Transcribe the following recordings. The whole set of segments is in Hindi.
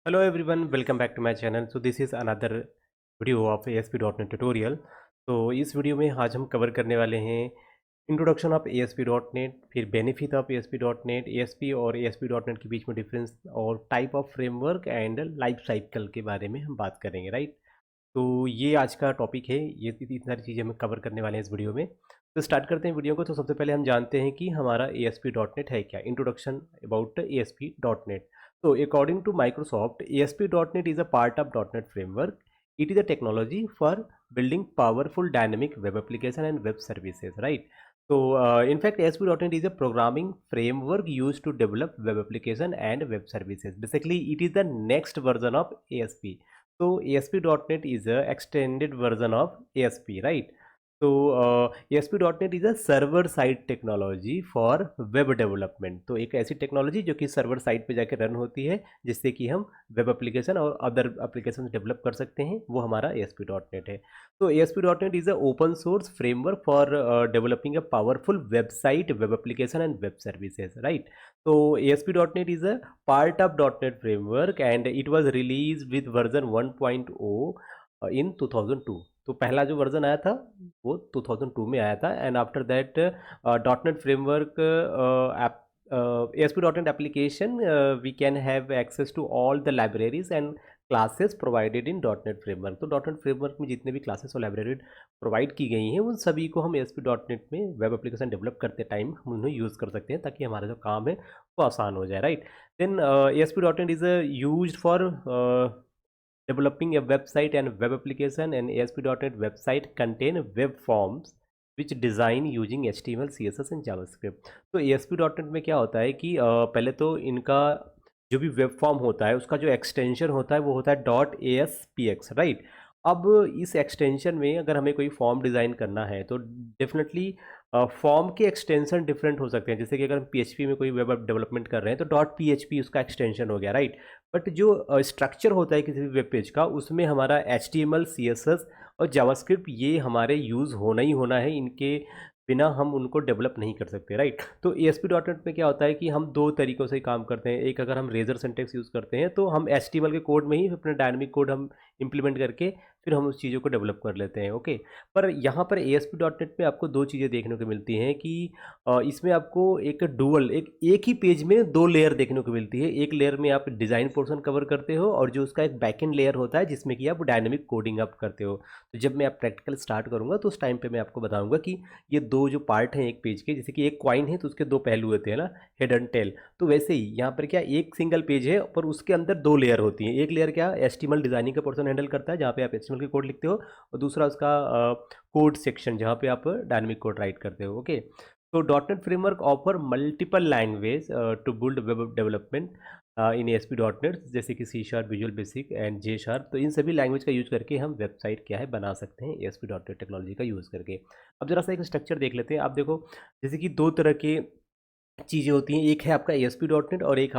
Hello everyone, welcome back to my channel. So this is another video of ASP.NET tutorial. तो इस वीडियो में आज हम कवर करने वाले हैं इंट्रोडक्शन ऑफ ASP.NET, फिर बेनिफिट ऑफ ASP.NEट, ASP और ASP.NEट के बीच में डिफरेंस और type of framework and life cycle के बारे में हम बात करेंगे, राइट। तो ये आज का टॉपिक है, ये इतनी सारी चीज़ें हम कवर करने वाले हैं इस वीडियो में। तो स्टार्ट करते हैं वीडियो को। तो सबसे पहले हम जानते हैं कि हमारा ASP.NEट है क्या। Introduction about ASP.NET. So according to Microsoft, ASP.NET is a part of .NET framework. It is a technology for building powerful dynamic web application and web services, right? So in fact, ASP.NET is a programming framework used to develop web application and web services. Basically, it is the next version of ASP. So ASP.NET is a extended version of ASP, right? तो ASP.NET is a server side technology for web development. तो एक ऐसी टेक्नोलॉजी जो कि सर्वर साइड पे जाके रन होती है, जिससे कि हम वेब एप्लीकेशन और अदर एप्लीकेशन डेवलप कर सकते हैं, वो हमारा ASP.NET है। तो ASP.NET is a open source framework for developing a powerful website, web application and web services, right. तो ASP.NET is a part of .NET framework and it was release with version 1.0 in 2002। तो पहला जो वर्जन आया था वो 2002 में आया था। And after that .NET framework ASP dot NET application we can have access to all the libraries and classes provided in .dot NET framework. तो .NEट फ्रेमवर्क में जितने भी क्लासेस और लाइब्रेरी प्रोवाइड की गई हैं, उन सभी को हम ASP.NEट में वेब एप्लीकेशन डेवलप करते टाइम हम उन्हें यूज़ कर सकते हैं, ताकि हमारा जो काम है वो आसान हो जाए, right. Then ASP.NET is use for developing a website and web application, and ASP.NET website contain web forms which design using HTML, CSS and JavaScript। तो ASP.NEट में क्या होता है कि पहले तो इनका जो भी वेब फॉर्म होता है, उसका जो एक्सटेंशन होता है वो होता है .ASPX, राइट। अब इस एक्सटेंशन में अगर हमें कोई फॉर्म डिज़ाइन करना है तो डेफिनेटली फॉर्म के एक्सटेंशन डिफरेंट हो सकते हैं। जैसे कि अगर हम PHP में कोई वेब डेवलपमेंट कर रहे हैं तो .PHP उसका एक्सटेंशन हो गया, राइट। बट जो स्ट्रक्चर होता है किसी भी वेब पेज का, उसमें हमारा HTML, CSS और जावास्क्रिप्ट ये हमारे यूज़ होना ही होना है। इनके बिना हम उनको डेवलप नहीं कर सकते, राइट। तो ASP.NEट में क्या होता है कि हम दो तरीक़ों से काम करते हैं। एक, अगर हम रेजर सिंटैक्स यूज़ करते हैं तो हम HTML के कोड में ही अपना डायनामिक कोड हम इम्प्लीमेंट करके फिर हम उस चीज़ों को डेवलप कर लेते हैं, ओके। पर यहाँ पर ASP.NEट में आपको दो चीज़ें देखने को मिलती हैं कि इसमें आपको एक डुअल एक ही पेज में दो लेयर देखने को मिलती है। एक लेयर में आप डिज़ाइन पोर्शन कवर करते हो और जो उसका एक बैकएंड लेयर होता है जिसमें कि आप डायनामिक कोडिंग आप करते हो। तो जब मैं आप प्रैक्टिकल स्टार्ट करूँगा तो उस टाइम पे मैं आपको बताऊँगा कि ये दो जो पार्ट हैं एक पेज के, जैसे कि एक कॉइन है तो उसके दो पहलू होते हैं ना, हेड एंड टेल। तो वैसे ही यहाँ पर क्या, एक सिंगल पेज है पर उसके अंदर दो लेयर होती हैं। एक लेयर क्या, HTML डिज़ाइनिंग का पोर्शन हैंडल करता है, जहाँ पे आप HTML के कोड लिखते हो, और दूसरा उसका कोड सेक्शन, जहाँ पे आप डायनामिक कोड राइट करते हो, ओके। तो .dot NET framework offer multiple language to build web development in ASP dot NET, जैसे कि C#, visual basic and J#। तो इन सभी लैंग्वेज का यूज करके हम वेबसाइट क्या है बना सकते हैं ASP.NEट टेक्नोलॉजी का यूज़ करके। अब जरा सा एक स्ट्रक्चर देख लेते हैं। आप देखो, जैसे कि दो तरह के चीज़ें होती हैं। एक है आपका ASP.NEट और एक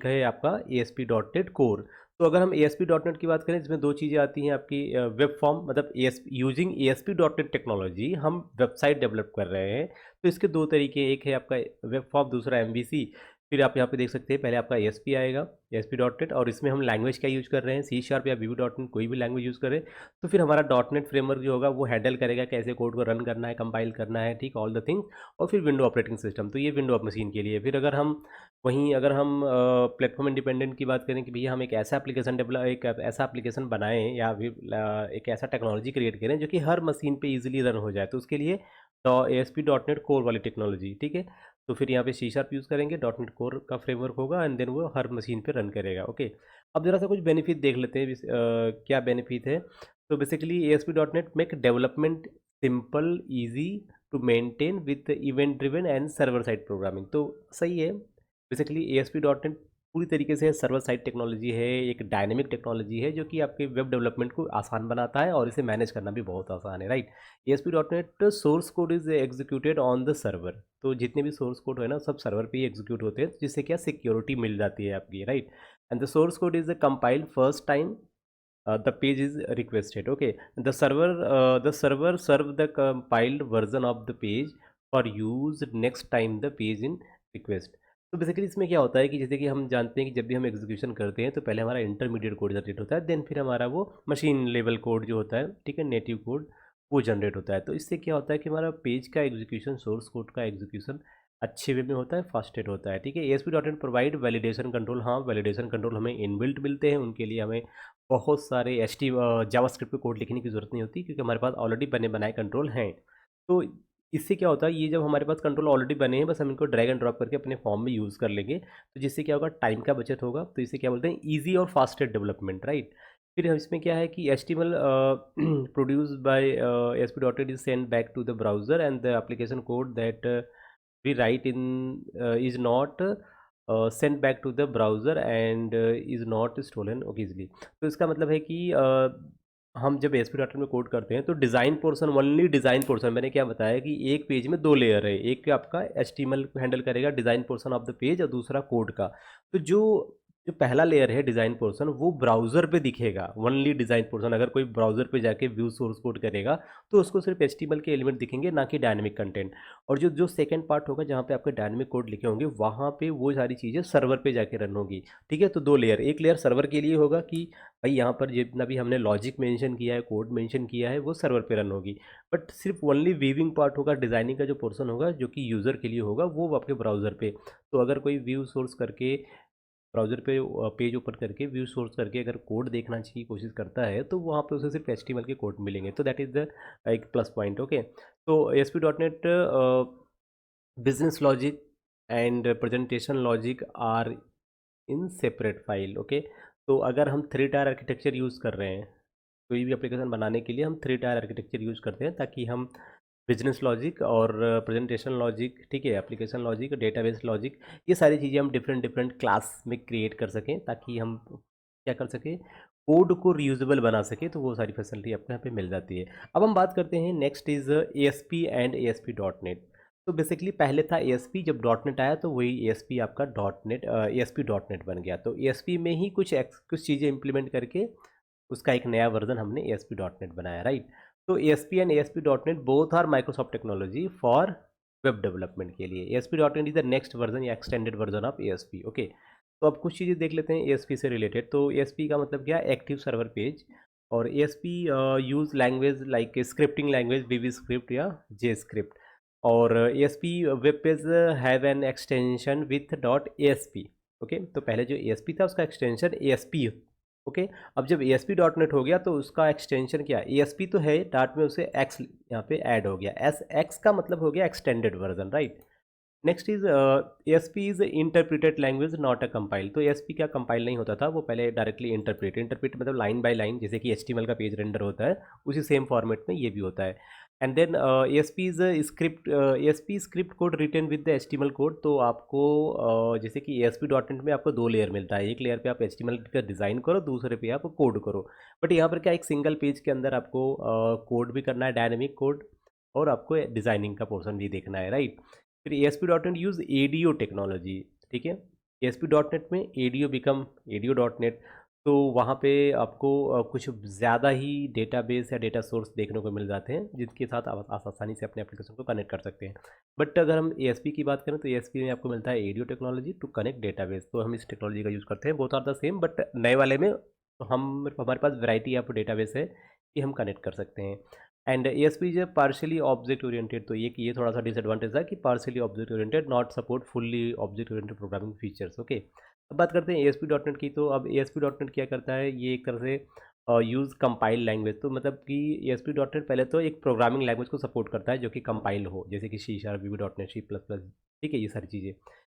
है आपका ASP.NEट कोर। तो अगर हम ASP.NEट की बात करें, इसमें दो चीज़ें आती हैं आपकी, वेब फॉर्म, मतलब यूजिंग ASP.NEट टेक्नोलॉजी हम वेबसाइट डेवलप कर रहे हैं। तो इसके दो तरीके, एक है आपका वेब फॉर्म, दूसरा MVC। फिर आप यहाँ पे देख सकते हैं, पहले आपका ASP आएगा, ASP.NEट, और इसमें हम लैंग्वेज क्या यूज़ कर रहे हैं, C# या Vue.NET, कोई भी लैंग्वेज यूज़ करें। तो फिर हमारा .NEट फ्रेमवर्क जो होगा वो हैंडल करेगा कैसे कोड को रन करना है, कंपाइल करना है, ठीक, ऑल द थिंग्स। और फिर विंडो ऑपरेटिंग सिस्टम, तो ये विंडो ऑफ मशीन के लिए। फिर अगर हम प्लेटफॉर्म इंडिपेंडेंट की बात करें कि भैया हम एक ऐसा एप्लीकेशन बनाएं, या फिर एक ऐसा टेक्नोलॉजी क्रिएट करें जो कि हर मशीन पे इजीली रन हो जाए, तो उसके लिए ASP.NEट कोर वाली टेक्नोलॉजी, ठीक है। तो फिर यहाँ पे C# यूज़ करेंगे, .NEट कोर का फ्रेमवर्क होगा, एंड देन वो हर मशीन पे रन करेगा, ओके। अब जरा सा कुछ बेनिफिट देख लेते हैं, क्या बेनिफिट है। तो basically ASP.NET make development simple, easy to maintain with event driven and server side programming. तो सही है। बेसिकली ASP.NEट पूरी तरीके से सर्वर साइड टेक्नोलॉजी है, एक डायनेमिक टेक्नोलॉजी है जो कि आपके वेब डेवलपमेंट को आसान बनाता है और इसे मैनेज करना भी बहुत आसान है, right. ASP.NET source code is executed on the server. तो जितने भी सोर्स कोड है ना, सब सर्वर पे ही एग्जीक्यूट होते हैं, जिससे क्या सिक्योरिटी मिल जाती है आपकी, right. And the source code is compiled first time the page is requested, okay। The server serve the compiled version of the page for use next time the page in request। तो बेसिकली इसमें क्या होता है कि जैसे कि हम जानते हैं कि जब भी हम एग्जीक्यूशन करते हैं तो पहले हमारा इंटरमीडिएट कोड जनरेट होता है, देन फिर हमारा वो मशीन लेवल कोड जो होता है, ठीक है, नेटिव कोड, वो जनरेट होता है। तो इससे क्या होता है कि हमारा पेज का एग्जीक्यूशन, सोर्स कोड का एग्जीक्यूशन अच्छे वे में होता है, फास्टेड होता है, ठीक है। ASP dot net provide validation control. हाँ, वैलिडेशन कंट्रोल हमें इनबिल्ट मिलते हैं, उनके लिए हमें बहुत सारे जावास्क्रिप्ट पे कोड लिखने की ज़रूरत नहीं होती, क्योंकि हमारे पास ऑलरेडी बने बनाए कंट्रोल हैं। तो इससे क्या होता है, ये जब हमारे पास कंट्रोल ऑलरेडी बने हैं, बस हम इनको ड्रैग एंड ड्रॉप करके अपने फॉर्म में यूज़ कर लेंगे, तो जिससे क्या होगा, टाइम का बचत होगा। तो इसे क्या बोलते हैं, ईजी और फास्टेड डेवलपमेंट, राइट। फिर हम इसमें क्या है कि HTML produce by ASP dot net is send back to the browser and the application code that we write in is not send back to the browser and is not stolen occasionally. तो इसका मतलब है कि हम जब ASP डॉट नेट में कोड करते हैं तो design portion, only design portion, मैंने क्या बताया कि एक पेज में 2 लेयर है, एक आपका HTML को हैंडल करेगा design portion of the page और दूसरा कोड का। तो जो जो पहला लेयर है डिज़ाइन पोर्शन, वो ब्राउज़र पे दिखेगा, ओनली डिज़ाइन पोर्शन। अगर कोई ब्राउज़र पे जाके व्यू सोर्स कोड करेगा तो उसको सिर्फ HTML के एलिमेंट दिखेंगे, ना कि डायनेमिक कंटेंट। और जो जो सेकंड पार्ट होगा जहाँ पे आपके डायनेमिक कोड लिखे होंगे, वहाँ पे वो सारी चीज़ें सर्वर पे जाके रन होगी, ठीक है। तो 2 लेयर, एक लेयर सर्वर के लिए होगा कि भाई यहाँ पर जितना भी हमने लॉजिक मेंशन किया है, कोड मेंशन किया है, वो सर्वर पे रन होगी। बट सिर्फ ओनली वीविंग पार्ट होगा, डिज़ाइनिंग का जो पोर्शन होगा जो कि यूज़र के लिए होगा, वो आपके ब्राउज़र पे। तो अगर कोई व्यू सोर्स करके ब्राउज़र पे पेज ओपन करके व्यू सोर्स करके अगर कोड देखना की कोशिश करता है, तो वहाँ पे उसे सिर्फ HTML के कोड मिलेंगे। तो दैट इज़ द एक प्लस पॉइंट, ओके। तो ASP dot net business logic and presentation logic are in separate file, okay. तो अगर हम 3 टायर आर्किटेक्चर यूज़ कर रहे हैं, कोई भी एप्लीकेशन बनाने के लिए हम 3 टायर आर्किटेक्चर यूज़ करते हैं, ताकि हम बिजनेस लॉजिक और प्रेजेंटेशन लॉजिक, ठीक है, एप्लीकेशन लॉजिक, डेटाबेस लॉजिक, ये सारी चीज़ें हम डिफरेंट डिफरेंट क्लास में क्रिएट कर सकें, ताकि हम क्या कर सकें, कोड को रीयूजेबल बना सके। तो वो सारी फैसिलिटी अपने यहाँ पे मिल जाती है। अब हम बात करते हैं, next is ASP and ASP dot net. तो बेसिकली पहले था ASP, जब डॉट नेट आया तो वही ASP आपका dot net ASP dot net बन गया। तो ASP में ही कुछ चीज़ें इंप्लीमेंट करके उसका एक नया वर्जन हमने ASP डॉट नेट बनाया, राइट। तो ASP and ASP dot net both are Microsoft technology for web development के लिए। ASP dot net is the next version या extended version of ASP, okay. तो अब कुछ चीज़ें देख लेते हैं ASP से रिलेटेड। तो ASP का मतलब क्या, एक्टिव सर्वर पेज। और ASP use language like scripting language VB script या जे स्क्रिप्ट। और ASP web page have an extension with dot ASP, okay. तो पहले जो ASP था उसका एक्सटेंशन ASP, ओके। अब जब ASP डॉट नेट हो गया तो उसका एक्सटेंशन क्या, ASP तो है डाट में, उसे एक्स यहाँ पे ऐड हो गया, एक्स का मतलब हो गया extended version, right. Next is ASP is interpreted language not a compile. तो ASP क्या कंपाइल नहीं होता था, वो पहले डायरेक्टली इंटरप्रेट मतलब लाइन बाय लाइन, जैसे कि HTML का पेज रेंडर होता है, उसी सेम फॉर्मेट में ये भी होता है। And then ASP is script, ASP script code written with the HTML code. तो आपको जैसे कि ASP डॉट नेट में आपको 2 लेयर मिलता है, एक लेयर पे आप HTML का डिज़ाइन करो, दूसरे पे आप कोड करो। बट यहाँ पर क्या, एक सिंगल पेज के अंदर आपको कोड भी करना है, डायनेमिक कोड, और आपको डिज़ाइनिंग का पोर्शन भी देखना है, राइट। फिर ASP dot net use ADO technology, ठीक है। ASP डॉट नेट में ADO become ADO dot net. तो वहाँ पे आपको कुछ ज़्यादा ही डेटाबेस या डेटा सोर्स देखने को मिल जाते हैं, जिनके साथ आप आसानी से अपने एप्लीकेशन को कनेक्ट कर सकते हैं। बट अगर हम ASP की बात करें तो ASP में आपको मिलता है ADO technology to connect database. तो हम इस टेक्नोलॉजी का यूज़ करते हैं, both are the same. But नए वाले में तो हमारे पास वैरायटी ऑफ डेटाबेस है कि हम कनेक्ट कर सकते हैं। And ASP is partially object oriented. तो ये थोड़ा सा डिसएडवांटेज है कि partially object oriented, not support fully object oriented programming features, okay. अब बात करते हैं ASP डॉट नेट की। तो अब ASP डॉट नेट क्या करता है, ये एक तरह से यूज़ कंपाइल लैंग्वेज। तो मतलब कि ASP डॉट नेट पहले तो एक प्रोग्रामिंग लैंग्वेज को सपोर्ट करता है जो कि कंपाइल हो, जैसे कि C sharp, VB dot net, C++, ठीक है, ये सारी चीज़ें।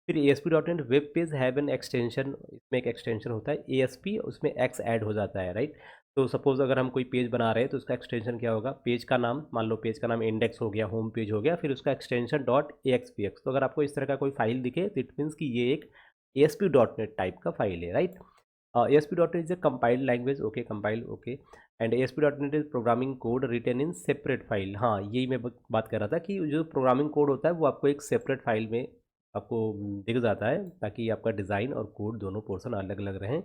फिर ASP dot net web page have an extension, इसमें एक एक्सटेंशन होता है ASP, उसमें X ऐड हो जाता है, राइट। तो सपोज़ अगर हम कोई पेज बना रहे हैं तो उसका एक्सटेंशन क्या होगा, पेज का नाम, मान लो पेज का नाम इंडेक्स हो गया, होम पेज हो गया, फिर उसका एक्सटेंशन डॉट AXPX। तो अगर आपको इस तरह का कोई फाइल दिखे तो इट मीन्स कि ये एक ASP डॉट नेट टाइप का फाइल है, right. ASP dot net is a compiled language, okay, compile, okay. And ASP dot net is programming code written in separate file. हाँ, यही मैं बात कर रहा था कि जो प्रोग्रामिंग कोड होता है वो आपको एक सेपरेट फाइल में आपको दिख जाता है, ताकि आपका डिज़ाइन और कोड दोनों पोर्शन अलग अलग रहें,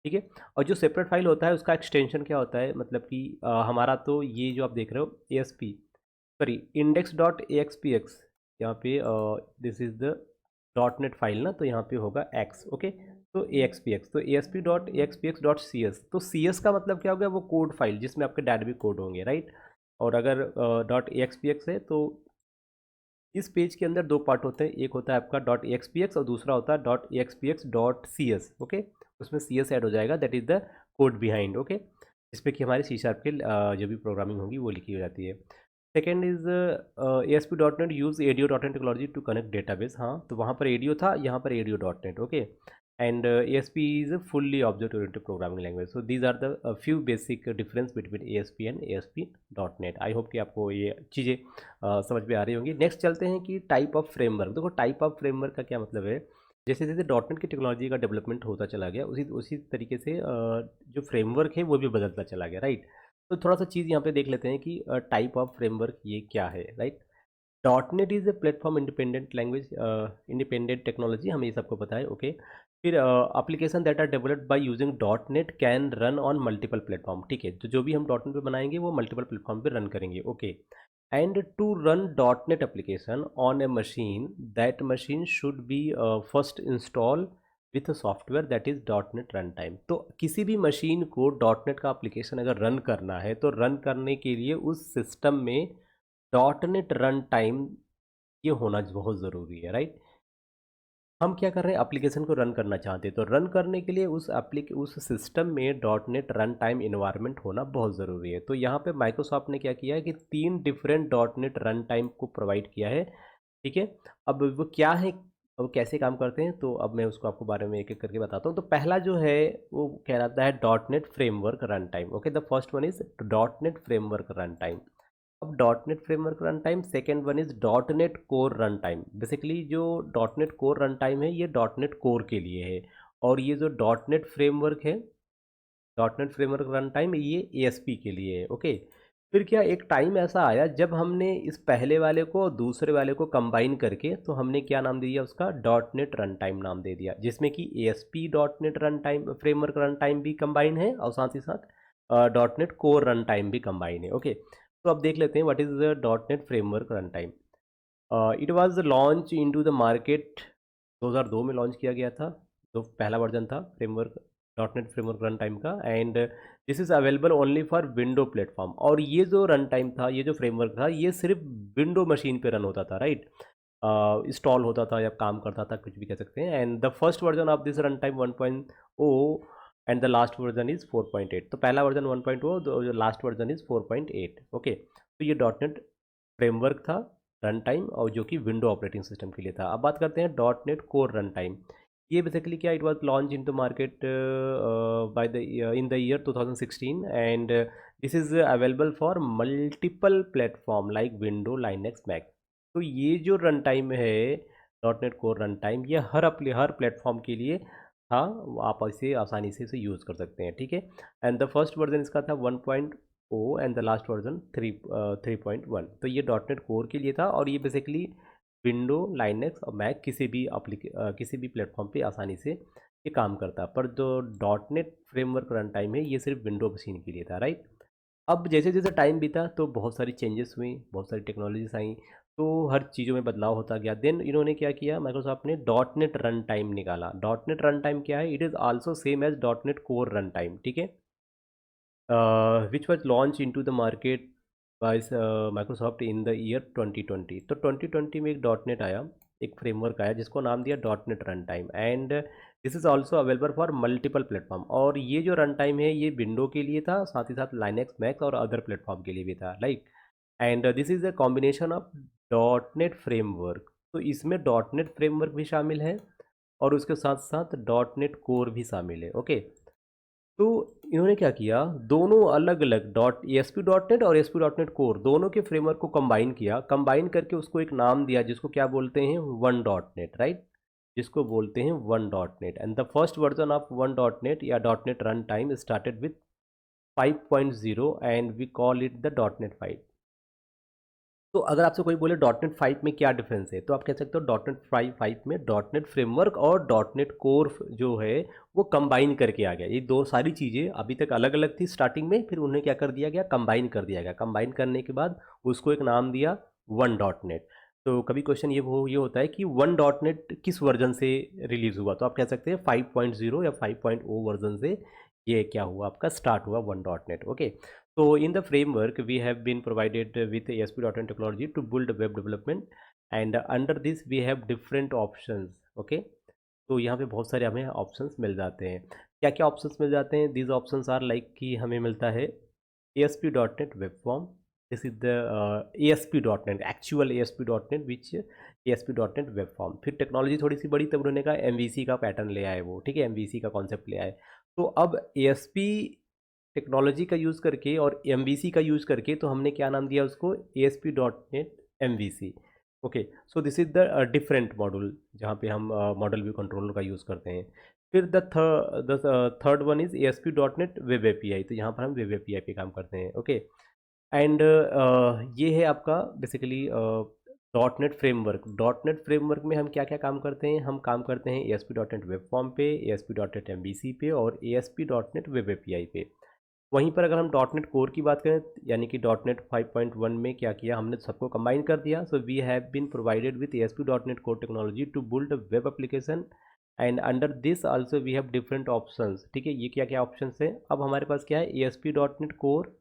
ठीक है। और जो सेपरेट फाइल होता है उसका एक्सटेंशन क्या होता है, मतलब कि हमारा तो ये जो आप देख रहे हो ASP, sorry, index dot AXPX, यहाँ पे this is the dot net file ना, तो यहाँ पे होगा एक्स, ओके। तो ए एक्स पी एक्स, तो A S P dot A X P X dot C S, तो सी एस का मतलब क्या हो गया, वो कोड फाइल जिसमें आपके डायनेमिक कोड होंगे, राइट। और अगर dot A X P x है तो इस पेज के अंदर दो पार्ट होते हैं, एक होता है आपका dot A X P X और दूसरा होता है dot A X P X dot C S, okay. उसमें सी एस ऐड हो जाएगा, that is the code behind, okay. जिसपे कि हमारी सी शार्प के जो भी प्रोग्रामिंग होगी वो लिखी हो जाती है। Second is A S P dot net use ADO dot net technology to connect database, हाँ तो वहाँ पर एडियो था, यहाँ पर ADO dot net, okay. And A S P is fully object oriented programming language, so these are the few basic difference between A S P and A S P dot net. I hope कि आपको ये चीज़ें समझ में आ रही होंगी। नेक्स्ट चलते हैं कि टाइप ऑफ फ्रेमवर्क। देखो टाइप ऑफ फ्रेमवर्क का क्या मतलब है, जैसे जैसे डॉट नेट की टेक्नोलॉजी का डेवलपमेंट होता चला गया, उसी उसी तरीके से जो फ्रेमवर्क है वो भी बदलता चला गया, राइट। तो थोड़ा सा चीज़ यहाँ पे देख लेते हैं कि टाइप ऑफ फ्रेमवर्क ये क्या है, right. Dot net is a platform independent language, independent technology, हमें ये सबको पता है, ओके। फिर application that are developed by using dot net can run on multiple platform, ठीक है। तो जो भी हम डॉट नेट पे बनाएंगे वो मल्टीपल प्लेटफॉर्म पे रन करेंगे, okay. And to run dot net application on a machine, that machine should be first install with software that is dot net run time. तो किसी भी मशीन को डॉट नेट का एप्लीकेशन अगर रन करना है तो रन करने के लिए उस सिस्टम में डॉट नेट रन टाइम ये होना बहुत ज़रूरी है, राइट। हम क्या कर रहे हैं, एप्लीकेशन को रन करना चाहते हैं, तो रन करने के लिए उस सिस्टम में dot net run time environment होना बहुत ज़रूरी है। तो यहाँ पे माइक्रोसॉफ्ट ने क्या किया है कि 3 different dot net run time को प्रोवाइड किया है, ठीक है। अब वो क्या है, वो कैसे काम करते हैं, तो अब मैं उसको आपको बारे में एक-एक करके बताता हूँ। तो पहला जो है वो कहलाता है dot net framework runtime, okay. The first one is dot net framework runtime. अब dot net framework runtime, second one is dot net core run time. Basically जो dot net core run time है ये डॉट नेट कोर के लिए है, और ये जो डॉट नेट फ्रेमवर्क है, dot net framework run time, ये एएसपी के लिए है, ओके। फिर क्या एक टाइम ऐसा आया जब हमने इस पहले वाले को और दूसरे वाले को कंबाइन करके, तो हमने क्या नाम दे दिया उसका, डॉट नेट रन टाइम नाम दे दिया, जिसमें कि ASP dot net run time framework run time भी कंबाइन है और साथ ही साथ dot net core run time भी कंबाइन है, ओके। तो अब देख लेते हैं what is the dot net framework run time. It was launch into the market 2002 में लॉन्च किया गया था, तो पहला वर्जन था framework, dot net framework runtime का। And this is available only for window platform, और ये जो रन टाइम था, ये जो फ्रेमवर्क था, ये सिर्फ विंडो मशीन पे रन होता था, राइट। इंस्टॉल होता था या काम करता था, कुछ भी कह सकते हैं। And the first version of this run time 1.0 and the last version is 4.8। तो पहला वर्जन 1.0, जो लास्ट वर्जन इज़ 4.8, ओके। तो ये डॉट नेट फ्रेमवर्क था रन टाइम, और जो कि विंडो ऑपरेटिंग सिस्टम के लिए था। अब बात करते हैं dot net core run time. ये बेसिकली क्या, it was launch in the market by the in the year 2016, and this is available for multiple platform like window, linux, mac. तो ये जो रन टाइम है dot net core run time, ये हर प्लेटफॉर्म के लिए था, आप इसे आसानी से इसे यूज़ कर सकते हैं, ठीक है। एंड द फर्स्ट वर्जन इसका था 1.0 एंड द लास्ट वर्जन 3.1। तो ये डॉट नेट कोर के लिए था, और ये बेसिकली विंडो, लाइनेक्स और मैक किसी भी प्लेटफॉर्म पे आसानी से ये काम करता है। पर जो dot net framework run time है ये सिर्फ विंडो मशीन के लिए था, राइट। अब जैसे जैसे टाइम बीता तो बहुत सारी चेंजेस हुई, बहुत सारी टेक्नोलॉजीज आई, तो हर चीज़ों में बदलाव होता गया। देन इन्होंने क्या किया, माइक्रोसॉफ्ट ने डॉट नेट रन टाइम निकाला। डॉट नेट रन टाइम क्या है, it is also same as dot net core run time, ठीक है। Which was launch in to the market by Microsoft in the year 2020। तो 2020 में एक डॉट नेट आया, एक फ्रेमवर्क आया जिसको नाम दिया dot net run time, and this is also available for multiple platform. और ये जो रन टाइम है ये विंडो के लिए था, साथ ही साथ लाइनेक्स, मैक और अदर प्लेटफॉर्म के लिए भी था, like. And this is a combination of dot net framework. तो इसमें डॉट नेट फ्रेमवर्क भी शामिल है और उसके साथ साथ डॉट नेट कोर भी शामिल है, ओके। तो इन्होंने क्या किया, दोनों अलग अलग dot S P dot net और S P dot net core दोनों के फ्रेमवर्क को कंबाइन किया, कंबाइन करके उसको एक नाम दिया जिसको क्या बोलते हैं, वन डॉट नेट, राइट। जिसको बोलते हैं one dot net. And the first version of one dot net या dot net run time started with 5.0 and we call it the dot net 5। तो अगर आपसे कोई बोले डॉट नेट 5 में क्या डिफरेंस है, तो आप कह सकते हो डॉट नेट 5 में डॉट नेट फ्रेमवर्क और डॉट नेट कोर जो है वो कंबाइन करके आ गया। ये दो सारी चीज़ें अभी तक अलग अलग थी स्टार्टिंग में, फिर उन्हें क्या कर दिया गया, कंबाइन कर दिया गया। कंबाइन करने के बाद उसको एक नाम दिया वन डॉट नेट। तो कभी क्वेश्चन ये होता है कि वन डॉट नेट किस वर्जन से रिलीज हुआ, तो आप कह सकते हैं 5.0 या 5.0 वर्जन से ये क्या हुआ, आपका स्टार्ट हुआ वन डॉट नेट। ओके, तो in the framework we have been provided with ASP dot net technology to build web development and under this we have different options. Okay, तो यहाँ पे बहुत सारे हमें ऑप्शंस मिल जाते हैं। क्या क्या ऑप्शंस मिल जाते हैं? दीज ऑप्शंस आर लाइक कि हमें मिलता है ASP.NET web form, this is the ASP.NET actual ASP.NET which ASP.NET web form. फिर टेक्नोलॉजी थोड़ी सी बड़ी, तब उन्होंने कहा MVC का पैटर्न ले आए वो, ठीक है, MVC का कॉन्सेप्ट ले आए। तो अब ASP टेक्नोलॉजी का यूज़ करके और MVC का यूज़ करके तो हमने क्या नाम दिया उसको, ASP.NET MVC। Okay, so this is the different module जहाँ पे हम मॉडल व्यू कंट्रोलर का यूज़ करते हैं। फिर the third one is ASP.NET web API, तो यहाँ पर हम वेब API पे काम करते हैं। ओके, एंड ये है आपका बेसिकली डॉट नेट फ्रेमवर्क में हम क्या क्या काम करते हैं, हम काम करते हैं ASP.NET वेब फॉर्म पे, ASP.NET MVC पे और ASP.NET वेब API पे। वहीं पर अगर हम डॉट नेट कोर की बात करें, यानी कि डॉट नेट 5.1 में क्या किया हमने, सबको कंबाइन कर दिया। So we have been provided with ASP.NET core technology to build web application and under this also we have different options. ठीक है, ये क्या क्या ऑप्शंस है? अब हमारे पास क्या है, ASP.NET core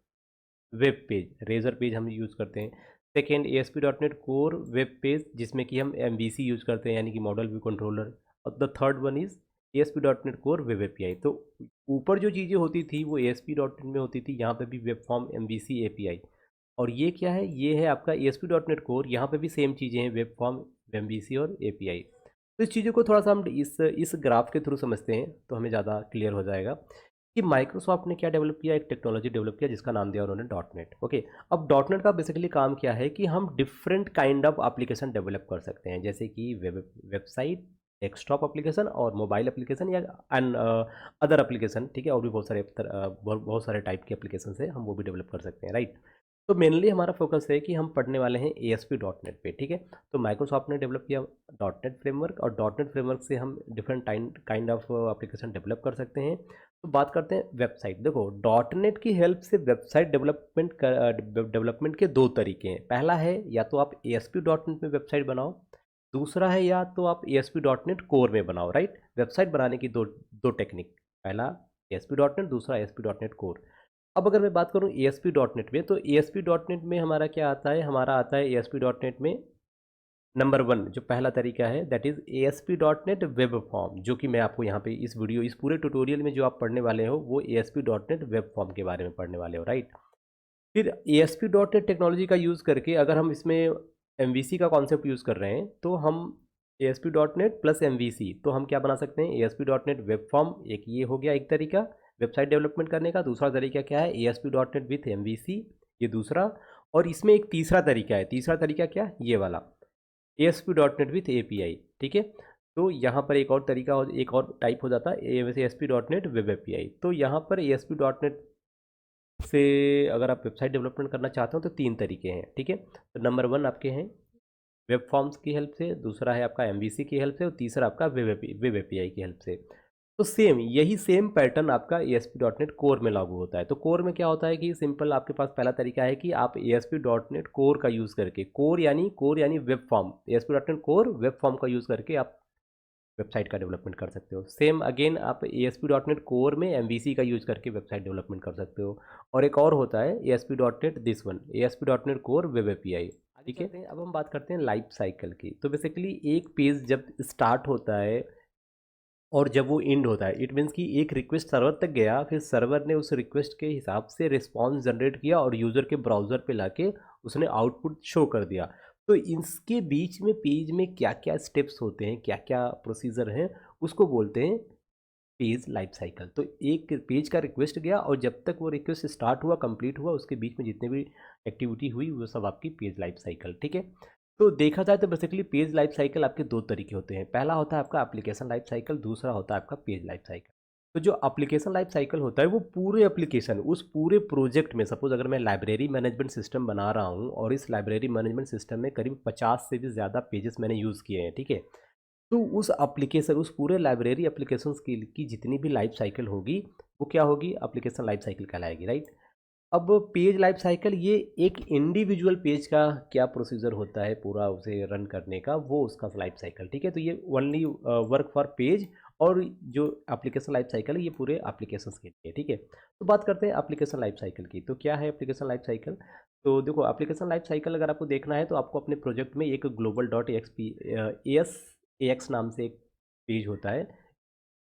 web page, razor page हम यूज़ करते हैं। Second, ASP.NET core web page जिसमें कि हम MVC यूज़ करते हैं, यानी कि मॉडल व्यू कंट्रोलर। और the third one is ASP.NET core web API। तो ऊपर जो चीज़ें होती थी वो ASP.NET में होती थी, यहाँ पे भी वेब फॉर्म MVC API। और ये क्या है, ये है आपका ASP.NET कोर, यहाँ पे भी सेम चीज़ें हैं, वेब फॉर्म MVC और API। तो इस चीज़ों को थोड़ा सा हम इस ग्राफ के थ्रू समझते हैं तो हमें ज़्यादा क्लियर हो जाएगा कि माइक्रोसॉफ्ट ने क्या डेवलप किया, एक टेक्नोलॉजी डेवलप किया जिसका नाम दिया उन्होंने डॉट नेट। ओके, अब डॉट नेट का बेसिकली काम क्या है कि हम different kind of application develop कर सकते हैं, जैसे कि वेबसाइट, डेस्कटॉप एप्लीकेशन और मोबाइल एप्लीकेशन या अदर एप्लीकेशन। ठीक है, और भी बहुत सारे टाइप के एप्लीकेशन है, हम वो भी डेवलप कर सकते हैं, राइट। तो मेनली हमारा फोकस है कि हम पढ़ने वाले हैं ASP.NET पे। ठीक है, तो माइक्रोसॉफ्ट ने डेवलप किया डॉट नेट फ्रेमवर्क, और डॉट नेट फ्रेमवर्क से हम different kind of application develop कर सकते हैं। तो बात करते हैं वेबसाइट। देखो, डॉट नेट की हेल्प से वेबसाइट डेवलपमेंट के दो तरीके हैं। पहला है या तो आप ASP.NET में वेबसाइट बनाओ, दूसरा है या तो आप ASP.NET कोर में बनाओ, राइट। वेबसाइट बनाने की दो दो टेक्निक, पहला ASP.NET, दूसरा ASP.NET कोर। अब अगर मैं बात करूं ASP.NET में, तो ASP.NET में हमारा क्या आता है, हमारा आता है ASP.NET में नंबर वन, जो पहला तरीका है that is ASP.NET web form, जो कि मैं आपको यहाँ पे इस पूरे ट्यूटोरियल में जो आप पढ़ने वाले हो वो ASP.NEट वेब फॉर्म के बारे में पढ़ने वाले हो, राइट। फिर ASP.NET टेक्नोलॉजी का यूज़ करके अगर हम इसमें MVC का कॉन्सेप्ट यूज़ कर रहे हैं, तो हम ASP.NET प्लस MVC, तो हम क्या बना सकते हैं, ASP.NEट वेब फॉर्म। एक ये हो गया एक तरीका वेबसाइट डेवलपमेंट करने का। दूसरा तरीका क्या है, ASP.NEट विथ MVC, ये दूसरा। और इसमें एक तीसरा तरीका है, तीसरा तरीका क्या, ये वाला ASP.NET विथ API। ठीक है, तो यहाँ पर एक और तरीका एक और टाइप हो जाता है ASP.NEट वेब API। तो यहाँ पर ASP.NEट से अगर आप वेबसाइट डेवलपमेंट करना चाहते हो तो तीन तरीके हैं। ठीक है, तो नंबर वन आपके हैं वेब फॉर्म्स की हेल्प से, दूसरा है आपका MVC की हेल्प से, और तीसरा आपका वेब API की हेल्प से। तो यही सेम पैटर्न आपका ASP.NET कोर में लागू होता है। तो कोर में क्या होता है कि सिंपल आपके पास पहला तरीका है कि आप ASP.NET कोर का यूज़ करके, कोर यानी web form, ASP.NET core web form का यूज़ करके आप वेबसाइट का डेवलपमेंट कर सकते हो। सेम अगेन आप ASP.NET कोर में MVC का यूज़ करके वेबसाइट डेवलपमेंट कर सकते हो। और एक और होता है ASP.NET this one, ASP.NET core web API। ठीक है, अब हम बात करते हैं लाइफ साइकिल की। तो बेसिकली एक पेज जब स्टार्ट होता है और जब वो एंड होता है, इट मीन्स कि एक रिक्वेस्ट सर्वर तक गया, फिर सर्वर ने उस रिक्वेस्ट के हिसाब से रिस्पॉन्स जनरेट किया और यूज़र के ब्राउज़र पे लाके उसने आउटपुट शो कर दिया। तो इसके बीच में पेज में क्या क्या स्टेप्स होते हैं, क्या क्या प्रोसीजर हैं, उसको बोलते हैं पेज लाइफ साइकिल। तो एक पेज का रिक्वेस्ट गया और जब तक वो रिक्वेस्ट स्टार्ट हुआ, कंप्लीट हुआ, उसके बीच में जितने भी एक्टिविटी हुई वो सब आपकी पेज लाइफ साइकिल। ठीक है, तो देखा जाए तो बेसिकली पेज लाइफ साइकिल आपके दो तरीके होते हैं। पहला होता है आपका एप्लीकेशन लाइफ साइकिल, दूसरा होता है आपका पेज लाइफ साइकिल। तो जो एप्लीकेशन लाइफ साइकिल होता है वो पूरे एप्लीकेशन, उस पूरे प्रोजेक्ट में, सपोज अगर मैं लाइब्रेरी मैनेजमेंट सिस्टम बना रहा हूँ और इस लाइब्रेरी मैनेजमेंट सिस्टम में करीब 50 से भी ज़्यादा पेजेस मैंने यूज़ किए हैं। ठीक है, तो उस पूरे लाइब्रेरी एप्लीकेशंस की जितनी भी लाइफ साइकिल होगी वो क्या होगी, एप्लीकेशन लाइफ साइकिल कहलाएगी, राइट। अब पेज लाइफ साइकिल ये एक इंडिविजुअल पेज का क्या प्रोसीजर होता है पूरा उसे रन करने का, वो उसका लाइफ साइकिल, ठीक है। तो ये ओनली वर्क फॉर पेज, और जो एप्लीकेशन लाइफ साइकिल है ये पूरे एप्लीकेशंस के लिए, ठीक है। तो बात करते हैं एप्लीकेशन लाइफ साइकिल की। तो क्या है एप्लीकेशन लाइफ साइकिल? तो देखो, एप्लीकेशन लाइफ साइकिल अगर आपको देखना है तो आपको अपने प्रोजेक्ट में एक global dot XP S x नाम से एक पेज होता है,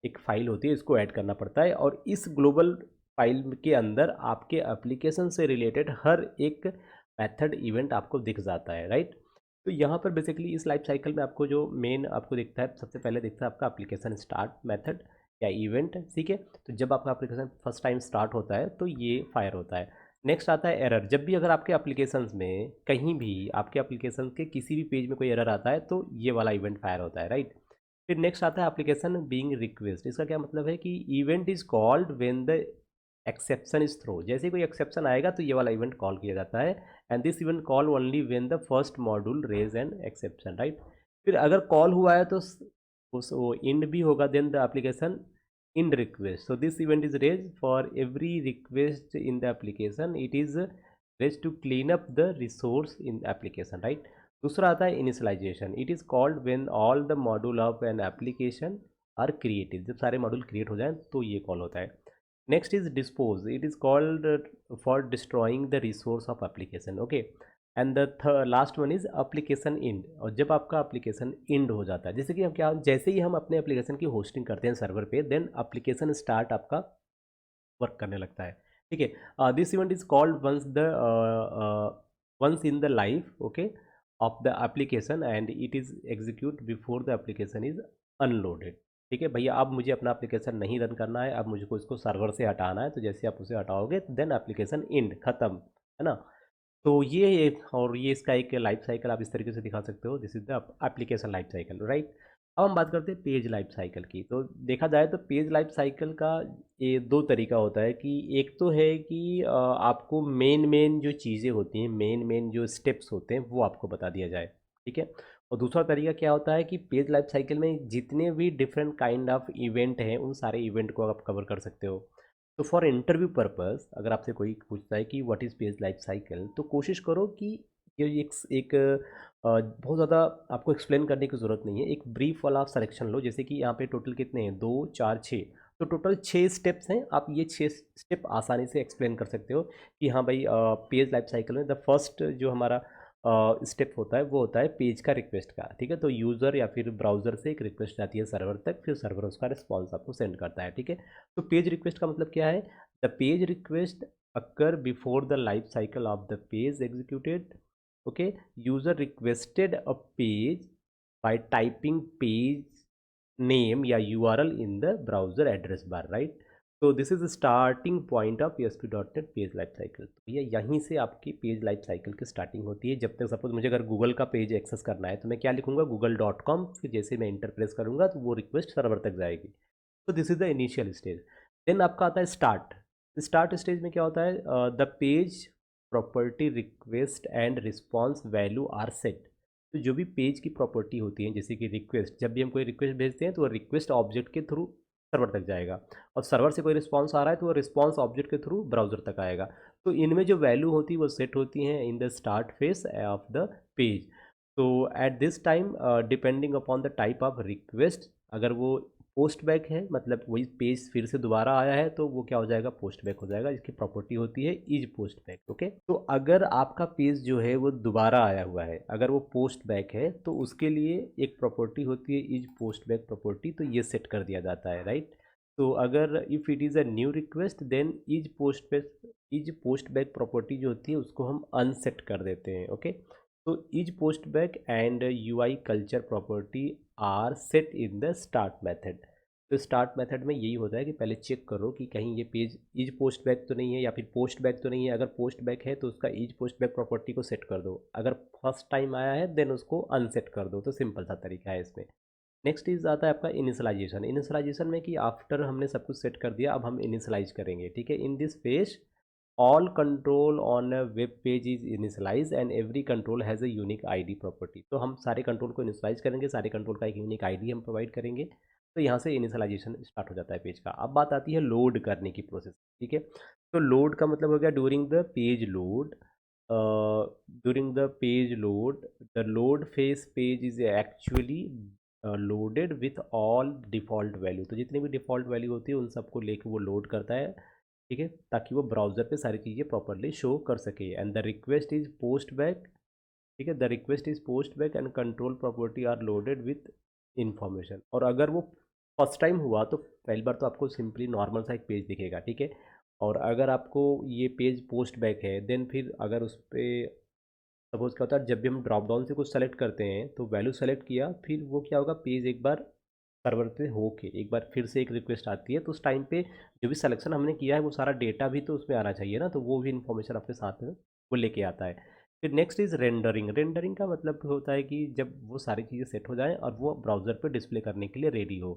एक फ़ाइल होती है, इसको ऐड करना पड़ता है, और इस ग्लोबल फ़ाइल के अंदर आपके एप्लीकेशन से रिलेटेड हर एक मेथड इवेंट आपको दिख जाता है, राइट। तो यहाँ पर बेसिकली इस लाइफ साइकिल में आपको जो मेन आपको दिखता है, सबसे पहले दिखता है आपका एप्लीकेशन स्टार्ट मेथड या इवेंट, ठीक है। तो जब आपका एप्लीकेशन फर्स्ट टाइम स्टार्ट होता है तो ये फायर होता है। नेक्स्ट आता है एरर। जब भी अगर आपके एप्लीकेशंस में कहीं भी आपके एप्लीकेशन के किसी भी पेज में कोई एरर आता है तो ये वाला इवेंट फायर होता है, राइट। फिर नेक्स्ट आता है एप्लीकेशन बीइंग रिक्वेस्ट। इसका क्या मतलब है कि event is called when the exception is throw. जैसे ही कोई एक्सेप्शन आएगा तो ये वाला इवेंट कॉल किया जाता है, and this event call only when the first module raise an exception, right. फिर अगर कॉल हुआ है तो उस वो इंड भी होगा, then the application end request. So this event is raise for every request in the application, it is raise to clean up the resource in application, right. दूसरा आता है initialization. It is called when all the module of an application are created. जब सारे मॉड्यूल क्रिएट हो जाएं तो ये कॉल होता है। Next is dispose. It is called for destroying the resource of application, okay. And the last one is application end. और जब आपका एप्लीकेशन इंड हो जाता है, जैसे कि हम क्या, जैसे ही हम अपने एप्लीकेशन की होस्टिंग करते हैं सर्वर पे, देन एप्लीकेशन स्टार्ट आपका वर्क करने लगता है, ठीक है। This event is called once in the life, okay, of the application, and it is execute before the application is unloaded. ठीक है भैया, अब मुझे अपना एप्लीकेशन नहीं रन करना है, अब मुझको इसको सर्वर से हटाना है, तो जैसे आप उसे हटाओगे देन एप्लीकेशन इंड, खत्म, है ना। तो और ये इसका एक लाइफ साइकिल आप इस तरीके से दिखा सकते हो, this is the application life cycle, right. अब हम बात करते हैं पेज लाइफ साइकिल की। तो देखा जाए तो पेज लाइफ साइकिल का ये दो तरीका होता है कि एक तो है कि आपको मेन मेन जो चीज़ें होती हैं, मेन मेन जो स्टेप्स होते हैं वो आपको बता दिया जाए, ठीक है। और दूसरा तरीका क्या होता है कि पेज लाइफ साइकिल में जितने भी डिफरेंट काइंड ऑफ इवेंट हैं उन सारे इवेंट को आप कवर कर सकते हो। तो फॉर इंटरव्यू पर्पस अगर आपसे कोई पूछता है कि what is page life cycle, तो कोशिश करो कि ये एक बहुत ज़्यादा आपको एक्सप्लेन करने की ज़रूरत नहीं है, एक ब्रीफ वाला आप सिलेक्शन लो। जैसे कि यहाँ पे टोटल कितने हैं, 2 4 6, तो टोटल 6 स्टेप्स हैं। आप ये 6 स्टेप आसानी से एक्सप्लेन कर सकते हो कि हाँ भाई, पेज लाइफ साइकिल में द फर्स्ट जो हमारा स्टेप होता है वो होता है पेज का रिक्वेस्ट का, ठीक है। तो यूज़र या फिर ब्राउज़र से एक रिक्वेस्ट जाती है सर्वर तक, फिर सर्वर उसका रिस्पॉन्स आपको सेंड करता है, ठीक है। तो पेज रिक्वेस्ट का मतलब क्या है? The page request occur before the life cycle of the page executed, okay. User requested a page by typing page name या URL in the browser address bar, right. So this is the starting point of ASP.NET page life cycle. तो ये यहीं से आपकी पेज लाइफ साइकिल की स्टार्टिंग होती है। जब तक सपोज मुझे अगर गूगल का पेज एक्सेस करना है तो मैं क्या लिखूंगा, google.com, फिर जैसे मैं इंटर प्रेस करूंगा तो वो रिक्वेस्ट सर्वर तक जाएगी। तो this is the initial stage. Then आपका आता है स्टार्ट। स्टार्ट स्टेज में क्या होता है, the page property request and response value are set. तो जो भी पेज की प्रॉपर्टी होती है, जैसे कि रिक्वेस्ट, जब भी हम कोई रिक्वेस्ट भेजते हैं तो वो रिक्वेस्ट ऑब्जेक्ट के थ्रू सर्वर तक जाएगा, और सर्वर से कोई रिस्पॉन्स आ रहा है तो वो रिस्पॉन्स ऑब्जेक्ट के थ्रू ब्राउजर तक आएगा। तो इनमें जो वैल्यू होती है वो सेट होती हैं in the start phase of the page. तो at this time depending upon the type of request, अगर वो पोस्ट बैक है, मतलब वही पेज फिर से दोबारा आया है, तो वो क्या हो जाएगा, पोस्ट बैक हो जाएगा। इसकी प्रॉपर्टी होती है इज पोस्ट बैक, ओके। तो अगर आपका पेज जो है वो दोबारा आया हुआ है, अगर वो पोस्ट बैक है, तो उसके लिए एक प्रॉपर्टी होती है इज पोस्ट बैक प्रॉपर्टी, तो ये सेट कर दिया जाता है, राइट। तो अगर if it is a new request then is post back property जो होती है उसको हम अनसेट कर देते हैं, ओके। तो is post back and UI culture property are set in the start method. तो स्टार्ट मेथड में यही होता है कि पहले चेक करो कि कहीं ये पेज इज पोस्ट बैक तो नहीं है या फिर पोस्ट बैक तो नहीं है। अगर पोस्ट बैक है तो उसका इज पोस्ट बैक प्रॉपर्टी को सेट कर दो, अगर फर्स्ट टाइम आया है देन उसको अनसेट कर दो। तो सिंपल सा तरीका है इसमें। नेक्स्ट इज आता है आपका इनिशियलाइजेशन। इनिशियलाइजेशन में कि आफ्टर हमने सब कुछ सेट कर दिया, अब हम इनिशियलाइज करेंगे, ठीक है। In this phase all control on a web page is initialized and every control has a unique id property। तो हम सारे कंट्रोल को इनिशियलाइज करेंगे, सारे कंट्रोल का एक यूनिक आईडी हम प्रोवाइड करेंगे। तो यहाँ से इनिशियलाइजेशन स्टार्ट हो जाता है पेज का। अब बात आती है लोड करने की प्रोसेस, ठीक है। तो लोड का मतलब हो गया during the page load, during the page load the load face page is actually loaded with all default value. तो जितनी भी डिफ़ॉल्ट वैल्यू होती है उन सबको लेके वो लोड करता है, ठीक है, ताकि वो ब्राउज़र पे सारी चीज़ें प्रॉपर्ली शो कर सके। And the request is post back, ठीक है, the request is post back and control property are loaded with information. और अगर वो फर्स्ट टाइम हुआ तो पहली बार तो आपको सिंपली नॉर्मल सा एक पेज दिखेगा, ठीक है। और अगर आपको ये पेज पोस्ट बैक है, देन फिर अगर उस पे सपोज़ क्या होता है, जब भी हम ड्रॉप डाउन से कुछ सेलेक्ट करते हैं तो वैल्यू सेलेक्ट किया, फिर वो क्या होगा, पेज एक बार सर्वर पे होके एक बार फिर से एक रिक्वेस्ट आती है, तो उस टाइम पे जो भी सिलेक्शन हमने किया है वो सारा डेटा भी तो उसमें आना चाहिए ना, तो वो भी इन्फॉर्मेशन अपने साथ में वो लेके आता है। फिर नेक्स्ट इज़ रेंडरिंग। रेंडरिंग का मतलब होता है कि जब वो सारी चीज़ें सेट हो जाएँ और वो ब्राउज़र पे डिस्प्ले करने के लिए रेडी हो,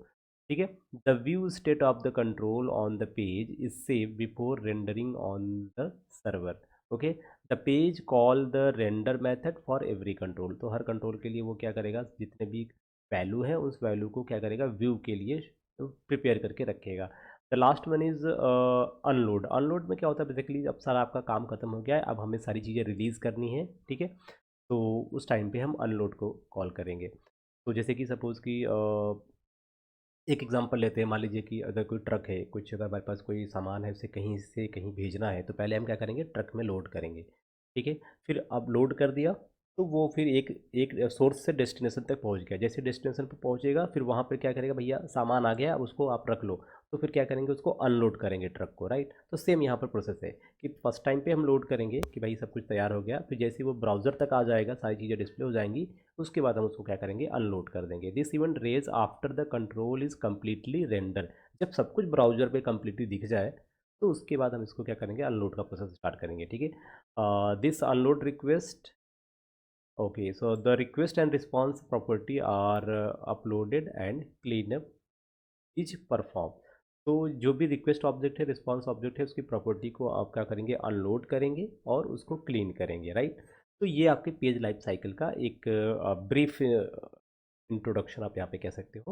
ठीक है। The view state of the control on the page is save before rendering on the server, okay. The page call the render method for every control. तो हर कंट्रोल के लिए वो क्या करेगा, जितने भी वैल्यू है उस वैल्यू को क्या करेगा, व्यू के लिए प्रिपेयर करके रखेगा। The last one is unload. Unload में क्या होता है, बेसिकली अब सारा आपका काम खत्म हो गया है, अब हमें सारी चीज़ें रिलीज़ करनी है, ठीक है। तो उस टाइम पे हम अनलोड को कॉल करेंगे। तो जैसे कि सपोज़ कि एक एग्जांपल लेते हैं, मान लीजिए कि अगर कोई ट्रक है, कुछ अगर हमारे पास कोई सामान है उसे कहीं से कहीं भेजना है, तो पहले हम क्या करेंगे, ट्रक में लोड करेंगे, ठीक है। फिर अब लोड कर दिया तो वो फिर एक एक सोर्स से डेस्टिनेशन तक पहुंच गया। जैसे डेस्टिनेशन पर पहुंचेगा फिर वहाँ पर क्या करेगा, भैया सामान आ गया अब उसको आप रख लो। तो फिर क्या करेंगे, उसको अनलोड करेंगे ट्रक को, राइट। तो सेम यहाँ पर प्रोसेस है कि फर्स्ट टाइम पे हम लोड करेंगे कि भाई सब कुछ तैयार हो गया, फिर जैसे ही वो ब्राउज़र तक आ जाएगा सारी चीज़ें डिस्प्ले हो जाएंगी, उसके बाद हम उसको क्या करेंगे, अनलोड कर देंगे। This event raise after the control is completely render. जब सब कुछ ब्राउजर पे कम्प्लीटली दिख जाए तो उसके बाद हम इसको क्या करेंगे, अनलोड का प्रोसेस स्टार्ट करेंगे, ठीक है। This unload request, okay, so the request and response property are uploaded and clean up is perform. तो जो भी रिक्वेस्ट ऑब्जेक्ट है, रिस्पॉन्स ऑब्जेक्ट है, उसकी प्रॉपर्टी को आप क्या करेंगे, अनलोड करेंगे और उसको क्लीन करेंगे, राइट। तो ये आपके पेज लाइफ साइकिल का एक ब्रीफ इंट्रोडक्शन आप यहाँ पे कह सकते हो।